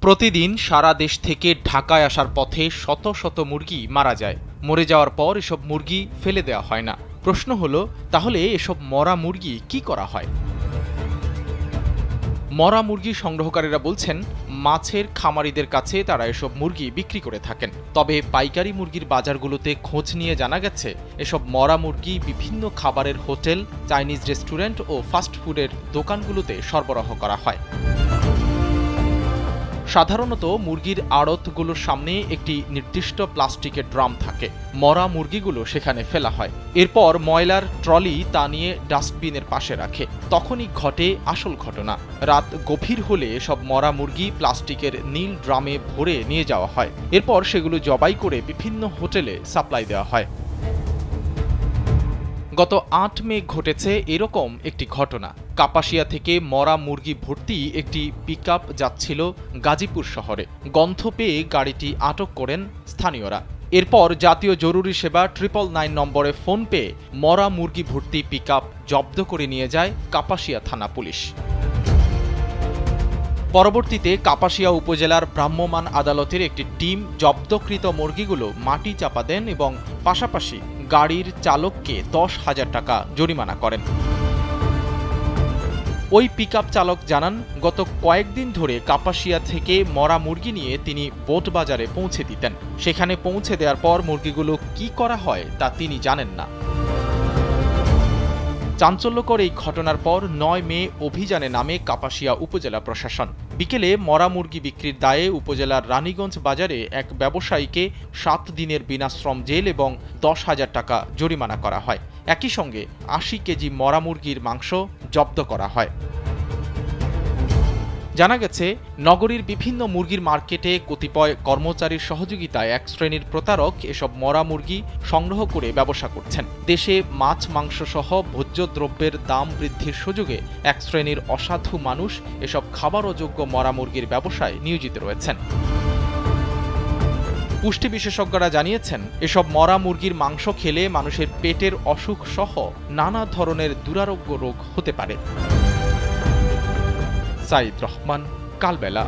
প্রতিদিন সারা দেশ থেকে ঢাকায় আসার পথে শত শত মুরগি মারা যায়। মরে যাওয়ার পর এসব মুরগি ফেলে দেওয়া হয় না। প্রশ্ন হলো, তাহলে এসব মরা মুরগি কি করা হয়? মরা মুরগি সংগ্রহকারীরা বলছেন, মাছের খামারিদের কাছে তারা এসব মুরগি বিক্রি করে থাকেন। তবে পাইকারি মুরগির বাজারগুলোতে খোঁজ নিয়ে জানা গেছে, এসব মরা মুরগি বিভিন্ন খাবারের হোটেল, চাইনিজ রেস্টুরেন্ট ও ফাস্টফুডের দোকানগুলোতে সরবরাহ করা হয়। সাধারণত মুরগির আড়তগুলোর সামনে একটি নির্দিষ্ট প্লাস্টিকের ড্রাম থাকে। মরা মুরগিগুলো সেখানে ফেলা হয়। এরপর ময়লার ট্রলি তা নিয়ে ডাস্টবিনের পাশে রাখে। তখনই ঘটে আসল ঘটনা। রাত গভীর হলে সব মরা মুরগি প্লাস্টিকের নীল ড্রামে ভরে নিয়ে যাওয়া হয়। এরপর সেগুলো জবাই করে বিভিন্ন হোটেলে সাপ্লাই দেওয়া হয়। গত ৮ মে ঘটেছে এরকম একটি ঘটনা। কাপাসিয়া থেকে মরা মুরগি ভর্তি একটি পিকআপ যাচ্ছিল গাজীপুর শহরে। গন্ধ পেয়ে গাড়িটি আটক করেন স্থানীয়রা। এরপর জাতীয় জরুরি সেবা 999 নম্বরে ফোন পেয়ে মরা মুরগি ভর্তি পিকআপ জব্দ করে নিয়ে যায় কাপাসিয়া থানা পুলিশ। পরবর্তীতে কাপাসিয়া উপজেলার ভ্রাম্যমাণ আদালতের একটি টিম জব্দকৃত মুরগিগুলো মাটি চাপা দেন এবং পাশাপাশি গাড়ির চালককে 10,000 টাকা জরিমানা করেন। ওই পিকআপ চালক জানান, গত কয়েকদিন ধরে কাপাসিয়া থেকে মরা মুরগি নিয়ে তিনি বোট বাজারে পৌঁছে দিতেন। সেখানে পৌঁছে দেওয়ার পর মুরগিগুলো কি করা হয় তা তিনি জানেন না। চাঞ্চল্যকর এই ঘটনার পর 9 মে অভিযানে নামে কাপাসিয়া উপজেলা প্রশাসন। বিকেলে মরা মুরগি বিক্রির দায়ে উপজেলার রানীগঞ্জ বাজারে এক ব্যবসায়ীকে 7 দিনের বিনাশ্রম জেল এবং 10,000 টাকা জরিমানা করা হয়। একই সঙ্গে 80 কেজি মরা মুরগির মাংস জব্দ করা হয়। জানা গেছে, নগরীর বিভিন্ন মুরগির মার্কেটে কতিপয় কর্মচারীর সহযোগিতায় এক শ্রেণীর প্রতারক এসব মরা মুরগি সংগ্রহ করে ব্যবসা করছেন। দেশে মাছ মাংস সহ ভোজ্য দ্রব্যের দাম বৃদ্ধির সুযোগে এক শ্রেণীর অসাধু মানুষ এসব খাবার অযোগ্য মরা মুরগির ব্যবসায় নিয়োজিত রয়েছেন। পুষ্টি বিশেষজ্ঞরা জানিয়েছেন, এসব মরা মুরগির মাংস খেলে মানুষের পেটের অসুখ সহ নানা ধরনের দুরারোগ্য রোগ হতে পারে। সাইদ রহমান, কালবেলা।